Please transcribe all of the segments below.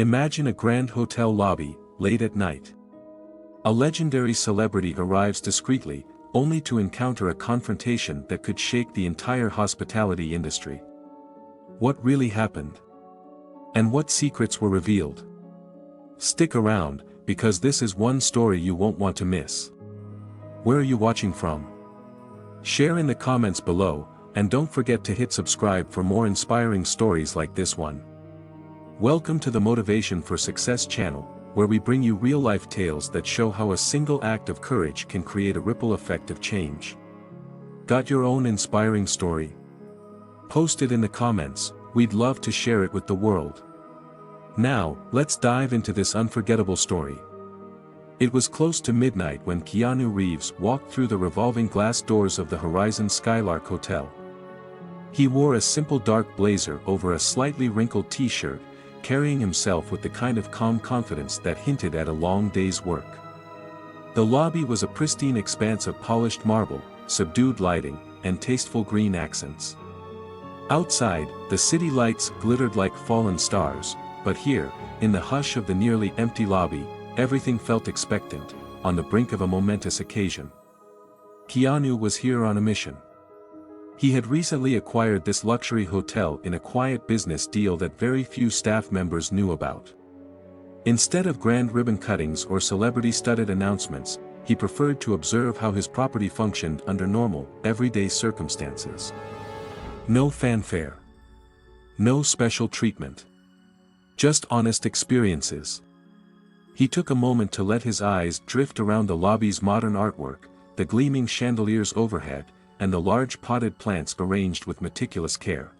Imagine a grand hotel lobby, late at night. A legendary celebrity arrives discreetly, only to encounter a confrontation that could shake the entire hospitality industry. What really happened? And what secrets were revealed? Stick around, because this is one story you won't want to miss. Where are you watching from? Share in the comments below, and don't forget to hit subscribe for more inspiring stories like this one. Welcome to the Motivation for Success channel, where we bring you real-life tales that show how a single act of courage can create a ripple effect of change. Got your own inspiring story? Post it in the comments, we'd love to share it with the world. Now, let's dive into this unforgettable story. It was close to midnight when Keanu Reeves walked through the revolving glass doors of the Horizon Skylark Hotel. He wore a simple dark blazer over a slightly wrinkled t-shirt, carrying himself with the kind of calm confidence that hinted at a long day's work. The lobby was a pristine expanse of polished marble, subdued lighting, and tasteful green accents. Outside, the city lights glittered like fallen stars, but here, in the hush of the nearly empty lobby, everything felt expectant, on the brink of a momentous occasion. Keanu was here on a mission. He had recently acquired this luxury hotel in a quiet business deal that very few staff members knew about. Instead of grand ribbon cuttings or celebrity-studded announcements, he preferred to observe how his property functioned under normal, everyday circumstances. No fanfare. No special treatment. Just honest experiences. He took a moment to let his eyes drift around the lobby's modern artwork, the gleaming chandeliers overhead, and the large potted plants arranged with meticulous care.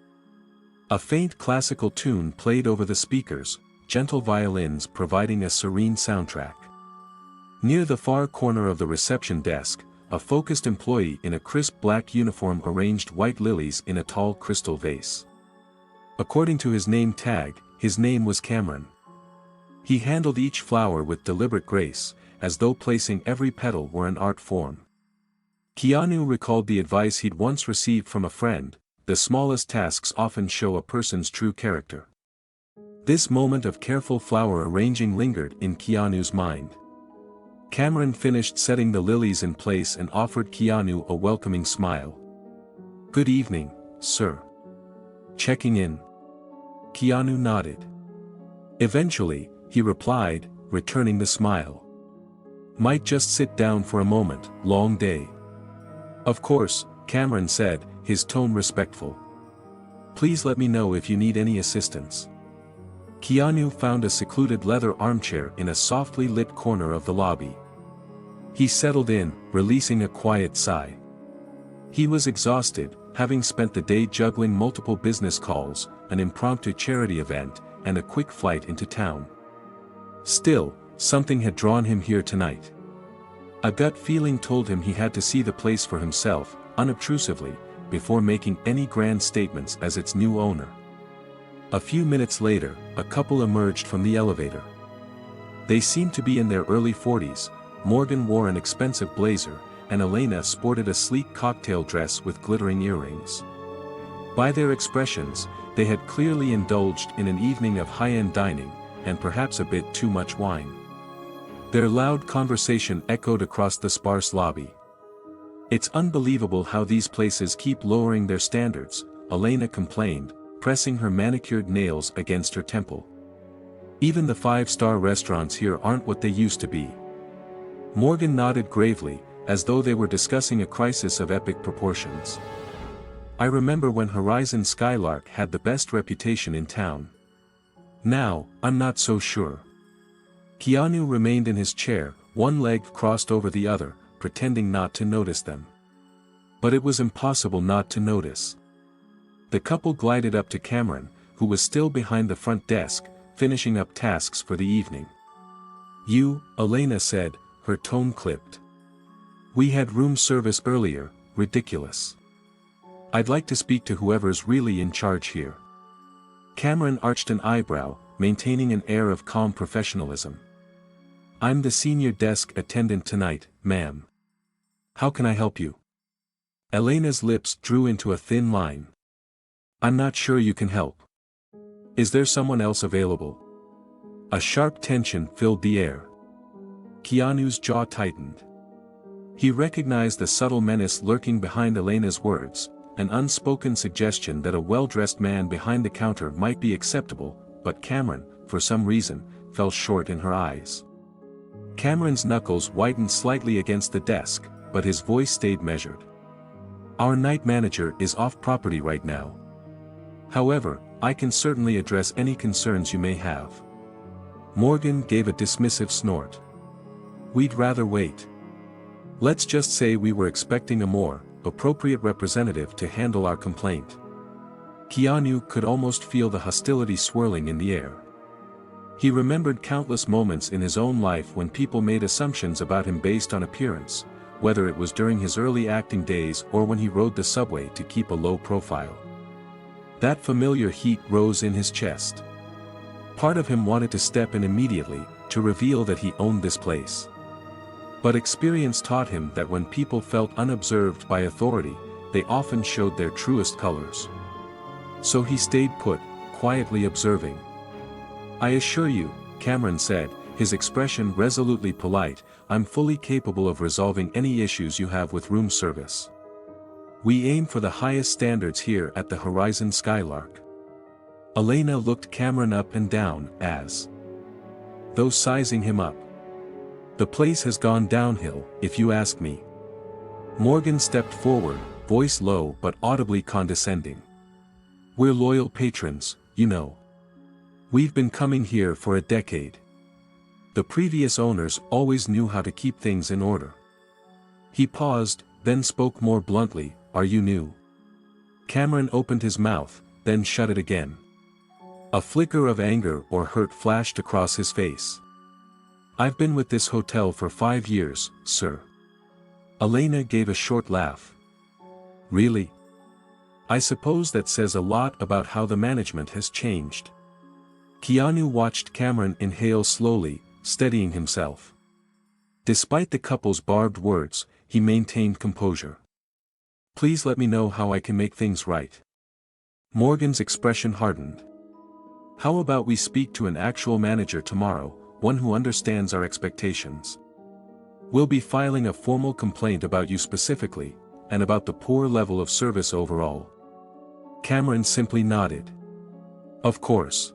A faint classical tune played over the speakers, gentle violins providing a serene soundtrack. Near the far corner of the reception desk, a focused employee in a crisp black uniform arranged white lilies in a tall crystal vase. According to his name tag, his name was Cameron. He handled each flower with deliberate grace, as though placing every petal were an art form. Keanu recalled the advice he'd once received from a friend: the smallest tasks often show a person's true character. This moment of careful flower arranging lingered in Keanu's mind. Cameron finished setting the lilies in place and offered Keanu a welcoming smile. "Good evening, sir. Checking in?" Keanu nodded. Eventually, he replied, returning the smile. "Might just sit down for a moment, long day." "Of course," Cameron said, his tone respectful. "Please let me know if you need any assistance." Keanu found a secluded leather armchair in a softly lit corner of the lobby. He settled in, releasing a quiet sigh. He was exhausted, having spent the day juggling multiple business calls, an impromptu charity event, and a quick flight into town. Still, something had drawn him here tonight. A gut feeling told him he had to see the place for himself, unobtrusively, before making any grand statements as its new owner. A few minutes later, a couple emerged from the elevator. They seemed to be in their early 40s. Morgan wore an expensive blazer, and Elena sported a sleek cocktail dress with glittering earrings. By their expressions, they had clearly indulged in an evening of high-end dining, and perhaps a bit too much wine. Their loud conversation echoed across the sparse lobby. "It's unbelievable how these places keep lowering their standards," Elena complained, pressing her manicured nails against her temple. "Even the five-star restaurants here aren't what they used to be." Morgan nodded gravely, as though they were discussing a crisis of epic proportions. "I remember when Horizon Skylark had the best reputation in town. Now, I'm not so sure." Keanu remained in his chair, one leg crossed over the other, pretending not to notice them. But it was impossible not to notice. The couple glided up to Cameron, who was still behind the front desk, finishing up tasks for the evening. "You," Elena said, her tone clipped. "We had room service earlier, ridiculous. I'd like to speak to whoever's really in charge here." Cameron arched an eyebrow, maintaining an air of calm professionalism. "I'm the senior desk attendant tonight, ma'am. How can I help you?" Elena's lips drew into a thin line. "I'm not sure you can help. Is there someone else available?" A sharp tension filled the air. Keanu's jaw tightened. He recognized the subtle menace lurking behind Elena's words, an unspoken suggestion that a well-dressed man behind the counter might be acceptable, but Cameron, for some reason, fell short in her eyes. Cameron's knuckles whitened slightly against the desk, but his voice stayed measured. "Our night manager is off property right now. However, I can certainly address any concerns you may have." Morgan gave a dismissive snort. "We'd rather wait. Let's just say we were expecting a more appropriate representative to handle our complaint." Keanu could almost feel the hostility swirling in the air. He remembered countless moments in his own life when people made assumptions about him based on appearance, whether it was during his early acting days or when he rode the subway to keep a low profile. That familiar heat rose in his chest. Part of him wanted to step in immediately, to reveal that he owned this place. But experience taught him that when people felt unobserved by authority, they often showed their truest colors. So he stayed put, quietly observing. "I assure you," Cameron said, his expression resolutely polite, "I'm fully capable of resolving any issues you have with room service. We aim for the highest standards here at the Horizon Skylark." Elena looked Cameron up and down, as though sizing him up. "The place has gone downhill, if you ask me." Morgan stepped forward, voice low but audibly condescending. "We're loyal patrons, you know. We've been coming here for a decade. The previous owners always knew how to keep things in order." He paused, then spoke more bluntly, "Are you new?" Cameron opened his mouth, then shut it again. A flicker of anger or hurt flashed across his face. "I've been with this hotel for 5 years, sir." Elena gave a short laugh. "Really? I suppose that says a lot about how the management has changed." Keanu watched Cameron inhale slowly, steadying himself. Despite the couple's barbed words, he maintained composure. "Please let me know how I can make things right." Morgan's expression hardened. "How about we speak to an actual manager tomorrow, one who understands our expectations? We'll be filing a formal complaint about you specifically, and about the poor level of service overall." Cameron simply nodded. "Of course.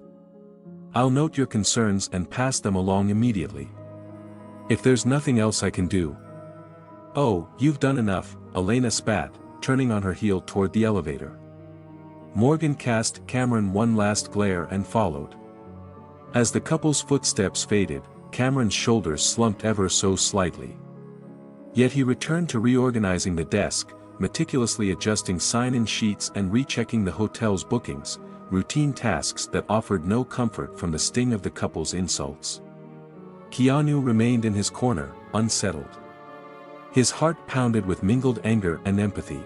I'll note your concerns and pass them along immediately. If there's nothing else I can do." "Oh, you've done enough," Elena spat, turning on her heel toward the elevator. Morgan cast Cameron one last glare and followed. As the couple's footsteps faded, Cameron's shoulders slumped ever so slightly. Yet he returned to reorganizing the desk, meticulously adjusting sign-in sheets and rechecking the hotel's bookings, routine tasks that offered no comfort from the sting of the couple's insults. Keanu remained in his corner, unsettled. His heart pounded with mingled anger and empathy.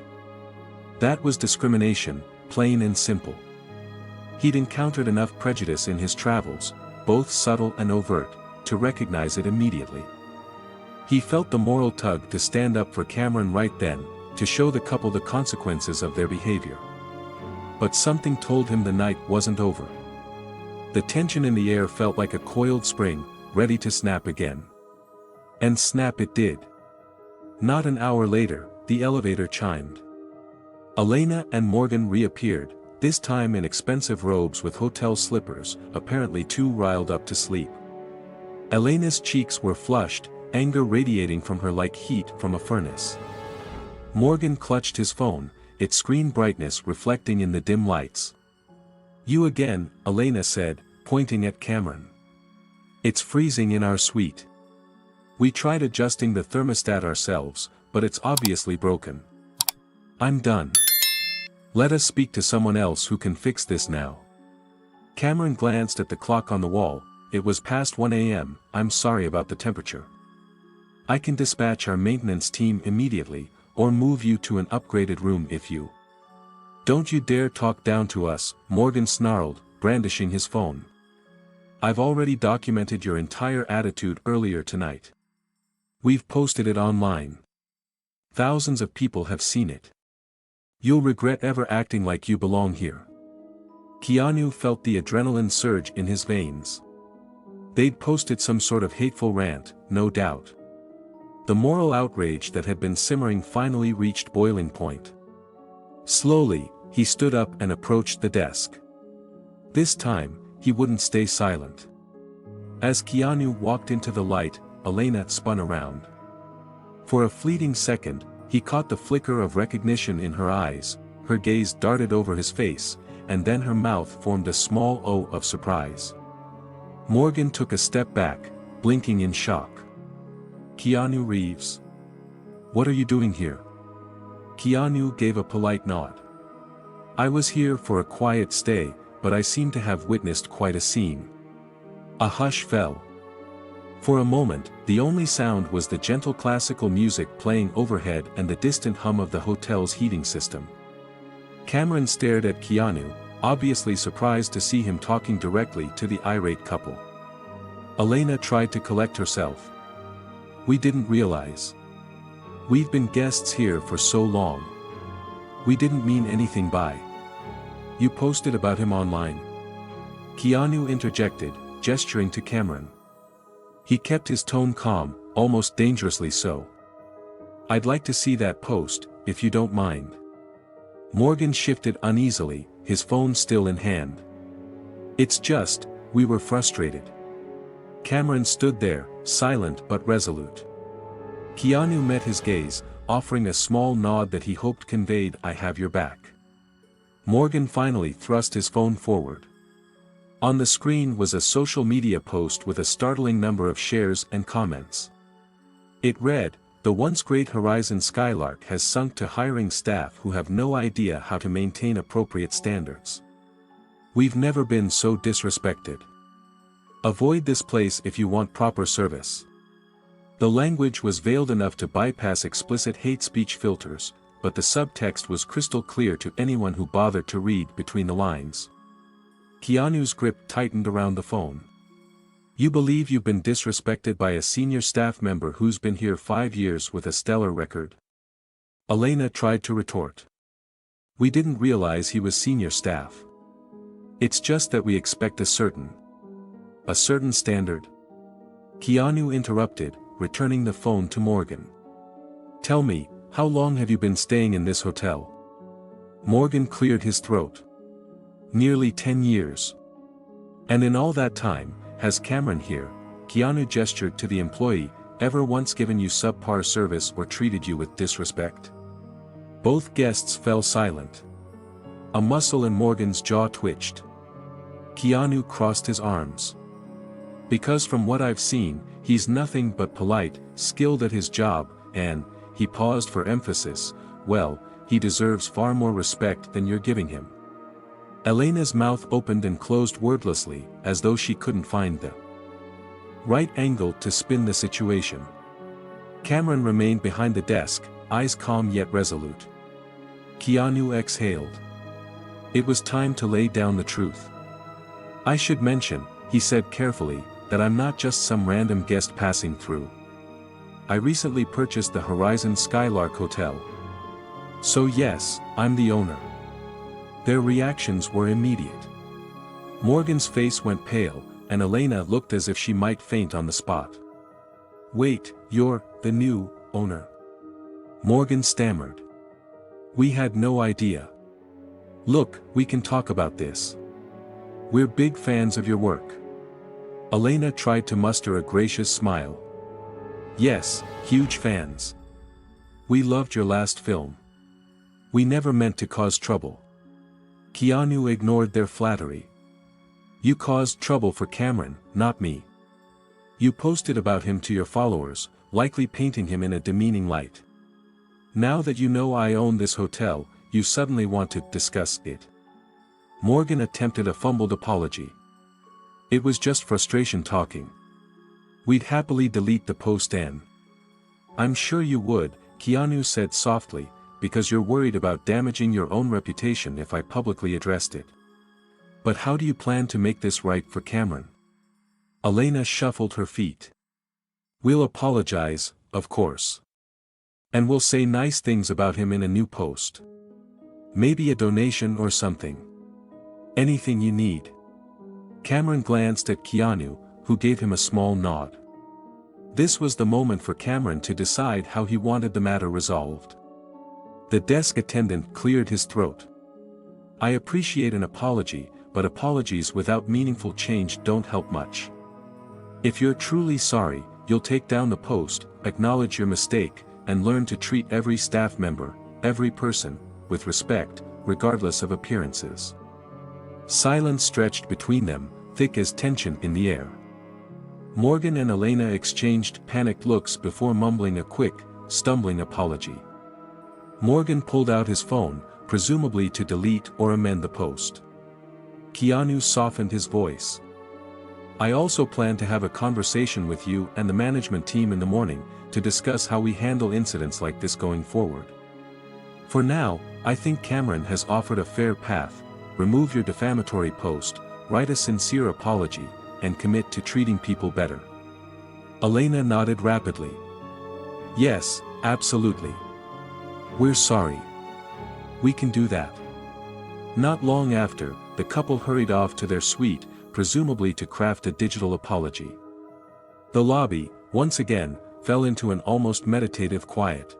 That was discrimination, plain and simple. He'd encountered enough prejudice in his travels, both subtle and overt, to recognize it immediately. He felt the moral tug to stand up for Cameron right then, to show the couple the consequences of their behavior. But something told him the night wasn't over. The tension in the air felt like a coiled spring, ready to snap again. And snap it did. Not an hour later, the elevator chimed. Elena and Morgan reappeared, this time in expensive robes with hotel slippers, apparently too riled up to sleep. Elena's cheeks were flushed, anger radiating from her like heat from a furnace. Morgan clutched his phone, its screen brightness reflecting in the dim lights. "You again," Elena said, pointing at Cameron. "It's freezing in our suite. We tried adjusting the thermostat ourselves, but it's obviously broken. I'm done. Let us speak to someone else who can fix this now." Cameron glanced at the clock on the wall. It was past 1 a.m., "I'm sorry about the temperature. I can dispatch our maintenance team immediately, or move you to an upgraded room if you—" "Don't you dare talk down to us," Morgan snarled, brandishing his phone. "I've already documented your entire attitude earlier tonight. We've posted it online. Thousands of people have seen it. You'll regret ever acting like you belong here." Keanu felt the adrenaline surge in his veins. They'd posted some sort of hateful rant, no doubt. The moral outrage that had been simmering finally reached boiling point. Slowly, he stood up and approached the desk. This time, he wouldn't stay silent. As Keanu walked into the light, Elena spun around. For a fleeting second, he caught the flicker of recognition in her eyes, her gaze darted over his face, and then her mouth formed a small O of surprise. Morgan took a step back, blinking in shock. Keanu Reeves? What are you doing here? Keanu gave a polite nod. I was here for a quiet stay, but I seem to have witnessed quite a scene. A hush fell. For a moment, the only sound was the gentle classical music playing overhead and the distant hum of the hotel's heating system. Cameron stared at Keanu, obviously surprised to see him talking directly to the irate couple. Elena tried to collect herself. We didn't realize. We've been guests here for so long. We didn't mean anything by. You posted about him online. Keanu interjected, gesturing to Cameron. He kept his tone calm, almost dangerously so. I'd like to see that post, if you don't mind. Morgan shifted uneasily, his phone still in hand. It's just, we were frustrated. Cameron stood there, silent but resolute. Keanu met his gaze, offering a small nod that he hoped conveyed I have your back. Morgan finally thrust his phone forward. On the screen was a social media post with a startling number of shares and comments. It read, "The once great Horizon Skylark has sunk to hiring staff who have no idea how to maintain appropriate standards. We've never been so disrespected. Avoid this place if you want proper service." The language was veiled enough to bypass explicit hate speech filters, but the subtext was crystal clear to anyone who bothered to read between the lines. Keanu's grip tightened around the phone. You believe you've been disrespected by a senior staff member who's been here 5 years with a stellar record? Elena tried to retort. We didn't realize he was senior staff. It's just that we expect a certain standard. Keanu interrupted, returning the phone to Morgan. Tell me, how long have you been staying in this hotel? Morgan cleared his throat. Nearly 10 years. And in all that time, has Cameron here, Keanu gestured to the employee, ever once given you subpar service or treated you with disrespect? Both guests fell silent. A muscle in Morgan's jaw twitched. Keanu crossed his arms. Because from what I've seen, he's nothing but polite, skilled at his job, and, he paused for emphasis, well, he deserves far more respect than you're giving him. Elena's mouth opened and closed wordlessly, as though she couldn't find the right angle to spin the situation. Cameron remained behind the desk, eyes calm yet resolute. Keanu exhaled. It was time to lay down the truth. I should mention, he said carefully, that I'm not just some random guest passing through. I recently purchased the Horizon Skylark Hotel. So yes, I'm the owner. Their reactions were immediate. Morgan's face went pale, and Elena looked as if she might faint on the spot. Wait, you're the new owner? Morgan stammered. We had no idea. Look, we can talk about this. We're big fans of your work. Elena tried to muster a gracious smile. Yes, huge fans. We loved your last film. We never meant to cause trouble. Keanu ignored their flattery. You caused trouble for Cameron, not me. You posted about him to your followers, likely painting him in a demeaning light. Now that you know I own this hotel, you suddenly want to discuss it. Morgan attempted a fumbled apology. It was just frustration talking. We'd happily delete the post and... I'm sure you would, Keanu said softly, because you're worried about damaging your own reputation if I publicly addressed it. But how do you plan to make this right for Cameron? Elena shuffled her feet. We'll apologize, of course. And we'll say nice things about him in a new post. Maybe a donation or something. Anything you need. Cameron glanced at Keanu, who gave him a small nod. This was the moment for Cameron to decide how he wanted the matter resolved. The desk attendant cleared his throat. "I appreciate an apology, but apologies without meaningful change don't help much. If you're truly sorry, you'll take down the post, acknowledge your mistake, and learn to treat every staff member, every person, with respect, regardless of appearances." Silence stretched between them, thick as tension in the air. Morgan and Elena exchanged panicked looks before mumbling a quick, stumbling apology. Morgan pulled out his phone, presumably to delete or amend the post. Keanu softened his voice. "I also plan to have a conversation with you and the management team in the morning, to discuss how we handle incidents like this going forward. For now, I think Cameron has offered a fair path: remove your defamatory post, write a sincere apology, and commit to treating people better." Elena nodded rapidly. "Yes, absolutely. We're sorry. We can do that." Not long after, the couple hurried off to their suite, presumably to craft a digital apology. The lobby, once again, fell into an almost meditative quiet.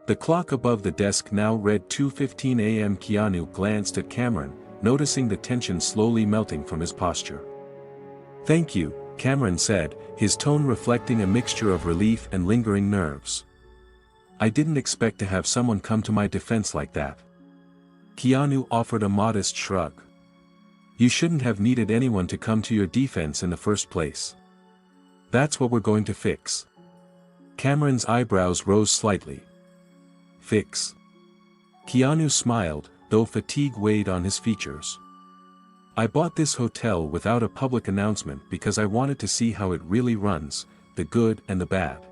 The clock above the desk now read 2:15 a.m. Keanu glanced at Cameron, noticing the tension slowly melting from his posture. "Thank you," Cameron said, his tone reflecting a mixture of relief and lingering nerves. "I didn't expect to have someone come to my defense like that." Keanu offered a modest shrug. "You shouldn't have needed anyone to come to your defense in the first place. That's what we're going to fix." Cameron's eyebrows rose slightly. "Fix?" Keanu smiled, though fatigue weighed on his features. "I bought this hotel without a public announcement because I wanted to see how it really runs, the good and the bad.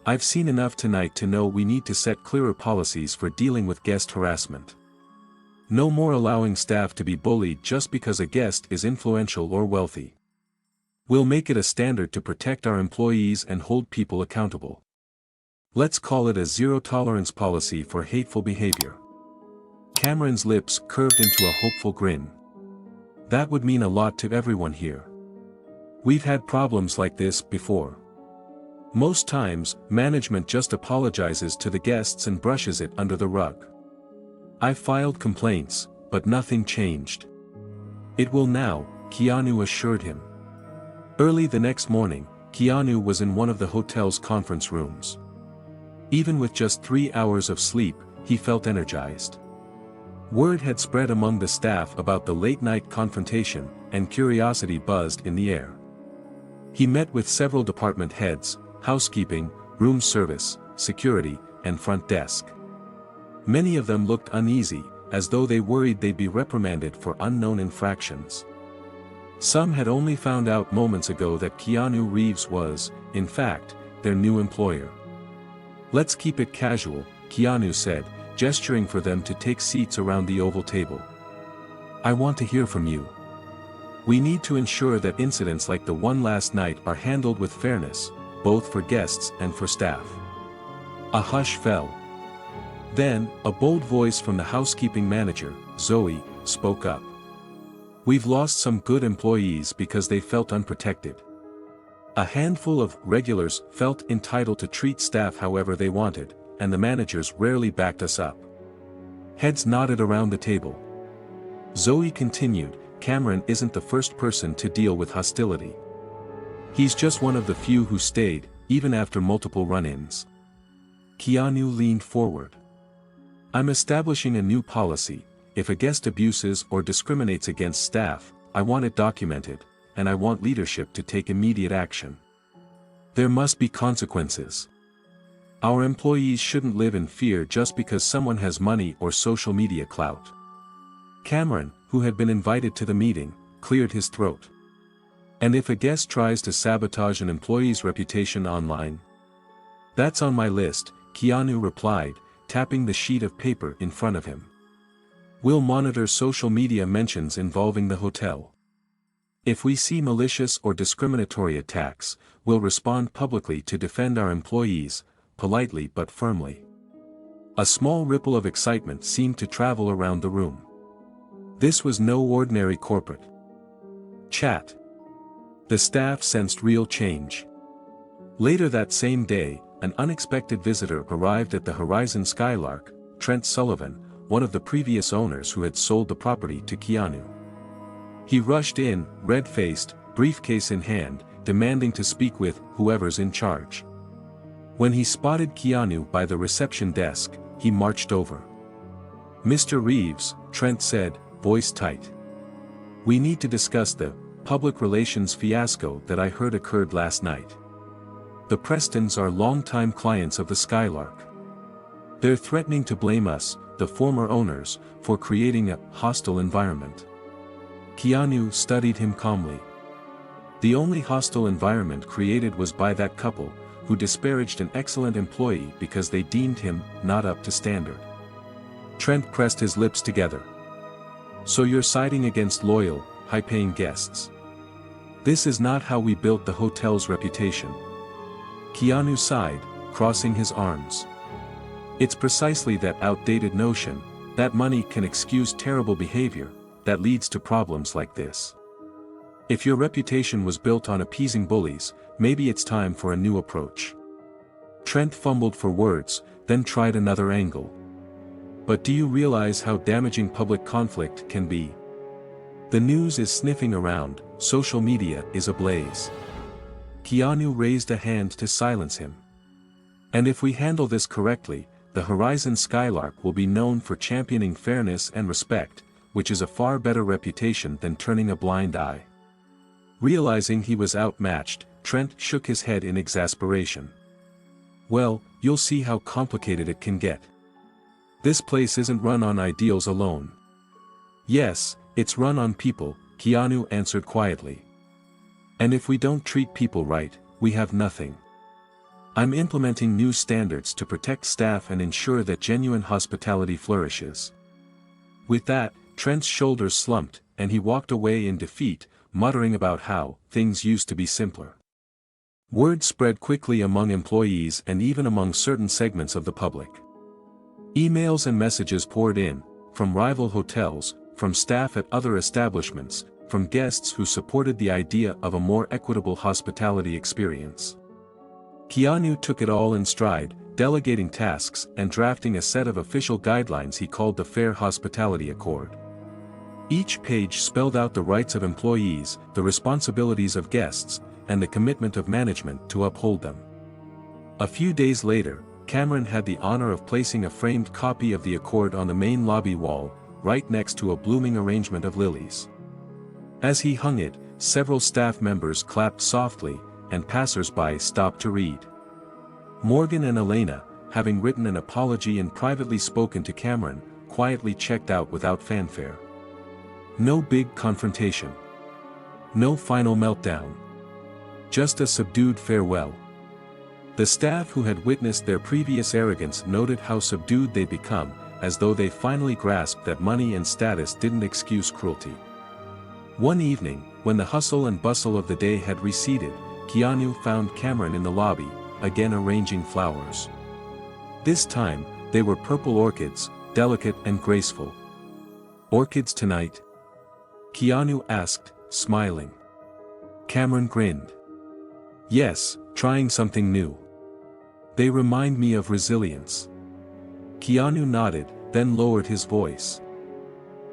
I've seen enough tonight to know we need to set clearer policies for dealing with guest harassment. No more allowing staff to be bullied just because a guest is influential or wealthy. We'll make it a standard to protect our employees and hold people accountable. Let's call it a zero-tolerance policy for hateful behavior." Cameron's lips curved into a hopeful grin. "That would mean a lot to everyone here. We've had problems like this before. Most times, management just apologizes to the guests and brushes it under the rug. I've filed complaints, but nothing changed." "It will now," Keanu assured him. Early the next morning, Keanu was in one of the hotel's conference rooms. Even with just 3 hours of sleep, he felt energized. Word had spread among the staff about the late-night confrontation, and curiosity buzzed in the air. He met with several department heads: housekeeping, room service, security, and front desk. Many of them looked uneasy, as though they worried they'd be reprimanded for unknown infractions. Some had only found out moments ago that Keanu Reeves was, in fact, their new employer. "Let's keep it casual," Keanu said, gesturing for them to take seats around the oval table. "I want to hear from you. We need to ensure that incidents like the one last night are handled with fairness, both for guests and for staff." A hush fell. Then, a bold voice from the housekeeping manager, Zoe, spoke up. "We've lost some good employees because they felt unprotected. A handful of regulars felt entitled to treat staff however they wanted, and the managers rarely backed us up." Heads nodded around the table. Zoe continued, "Cameron isn't the first person to deal with hostility. He's just one of the few who stayed, even after multiple run-ins." Keanu leaned forward. "I'm establishing a new policy: if a guest abuses or discriminates against staff, I want it documented, and I want leadership to take immediate action. There must be consequences. Our employees shouldn't live in fear just because someone has money or social media clout." Cameron, who had been invited to the meeting, cleared his throat. "And if a guest tries to sabotage an employee's reputation online?" "That's on my list," Keanu replied, tapping the sheet of paper in front of him. "We'll monitor social media mentions involving the hotel. If we see malicious or discriminatory attacks, we'll respond publicly to defend our employees, politely but firmly." A small ripple of excitement seemed to travel around the room. This was no ordinary corporate chat. The staff sensed real change. Later that same day, an unexpected visitor arrived at the Horizon Skylark, Trent Sullivan, one of the previous owners who had sold the property to Keanu. He rushed in, red-faced, briefcase in hand, demanding to speak with whoever's in charge. When he spotted Keanu by the reception desk, he marched over. "Mr. Reeves," Trent said, voice tight. "We need to discuss the public relations fiasco that I heard occurred last night. The Prestons are longtime clients of the Skylark. They're threatening to blame us, the former owners, for creating a hostile environment." Keanu studied him calmly. The only hostile environment created was by that couple, who disparaged an excellent employee because they deemed him not up to standard. Trent pressed his lips together. "So you're siding against loyal, high-paying guests? This is not how we built the hotel's reputation." Keanu sighed, crossing his arms. "It's precisely that outdated notion, that money can excuse terrible behavior, that leads to problems like this. If your reputation was built on appeasing bullies, maybe it's time for a new approach." Trent fumbled for words, then tried another angle. "But do you realize how damaging public conflict can be? The news is sniffing around, social media is ablaze." Keanu raised a hand to silence him. "And if we handle this correctly, the Horizon Skylark will be known for championing fairness and respect, which is a far better reputation than turning a blind eye." Realizing he was outmatched, Trent shook his head in exasperation. "Well, you'll see how complicated it can get. This place isn't run on ideals alone." "Yes, it's run on people," Keanu answered quietly. "And if we don't treat people right, we have nothing. I'm implementing new standards to protect staff and ensure that genuine hospitality flourishes." With that, Trent's shoulders slumped, and he walked away in defeat, muttering about how things used to be simpler. Word spread quickly among employees and even among certain segments of the public. Emails and messages poured in, from rival hotels, from staff at other establishments, from guests who supported the idea of a more equitable hospitality experience. Keanu took it all in stride, delegating tasks and drafting a set of official guidelines he called the Fair Hospitality Accord. Each page spelled out the rights of employees, the responsibilities of guests, and the commitment of management to uphold them. A few days later, Cameron had the honor of placing a framed copy of the accord on the main lobby wall, right next to a blooming arrangement of lilies. As he hung it, several staff members clapped softly, and passers-by stopped to read. Morgan and Elena, having written an apology and privately spoken to Cameron, quietly checked out without fanfare. No big confrontation. No final meltdown. Just a subdued farewell. The staff who had witnessed their previous arrogance noted how subdued they'd become, as though they finally grasped that money and status didn't excuse cruelty. One evening, when the hustle and bustle of the day had receded, Keanu found Cameron in the lobby, again arranging flowers. This time, they were purple orchids, delicate and graceful. "Orchids tonight?" Keanu asked, smiling. Cameron grinned. "Yes, trying something new. They remind me of resilience." Keanu nodded, then lowered his voice.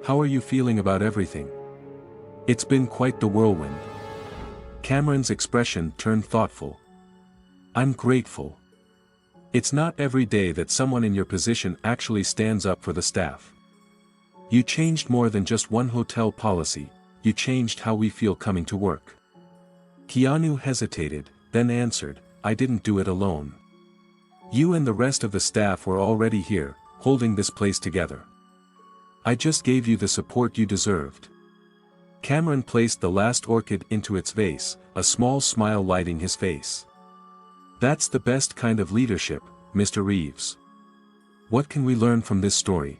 "How are you feeling about everything? It's been quite the whirlwind." Cameron's expression turned thoughtful. "I'm grateful. It's not every day that someone in your position actually stands up for the staff. You changed more than just one hotel policy, you changed how we feel coming to work." Keanu hesitated, then answered, "I didn't do it alone. You and the rest of the staff were already here, holding this place together. I just gave you the support you deserved." Cameron placed the last orchid into its vase, a small smile lighting his face. "That's the best kind of leadership, Mr. Reeves. What can we learn from this story?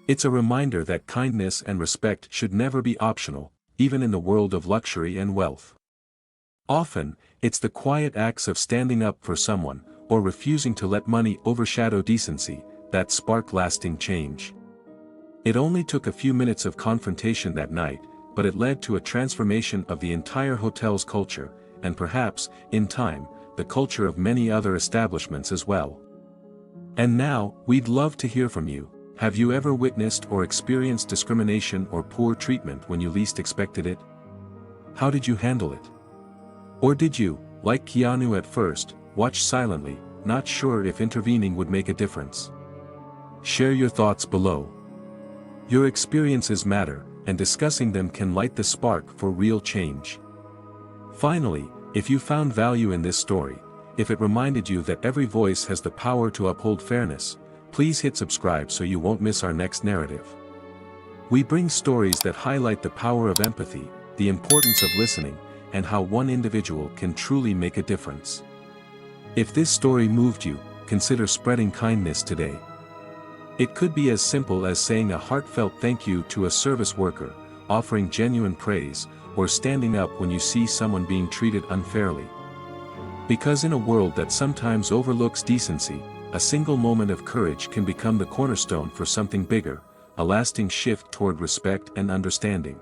It's a reminder that kindness and respect should never be optional, even in the world of luxury and wealth. Often, it's the quiet acts of standing up for someone, or refusing to let money overshadow decency, that spark lasting change." It only took a few minutes of confrontation that night, but it led to a transformation of the entire hotel's culture, and perhaps, in time, the culture of many other establishments as well. And now, we'd love to hear from you. Have you ever witnessed or experienced discrimination or poor treatment when you least expected it? How did you handle it? Or did you, like Keanu at first, watch silently, not sure if intervening would make a difference? Share your thoughts below. Your experiences matter, and discussing them can light the spark for real change. Finally, if you found value in this story, if it reminded you that every voice has the power to uphold fairness, please hit subscribe so you won't miss our next narrative. We bring stories that highlight the power of empathy, the importance of listening, and how one individual can truly make a difference. If this story moved you, consider spreading kindness today. It could be as simple as saying a heartfelt thank you to a service worker, offering genuine praise, or standing up when you see someone being treated unfairly. Because in a world that sometimes overlooks decency, a single moment of courage can become the cornerstone for something bigger, a lasting shift toward respect and understanding.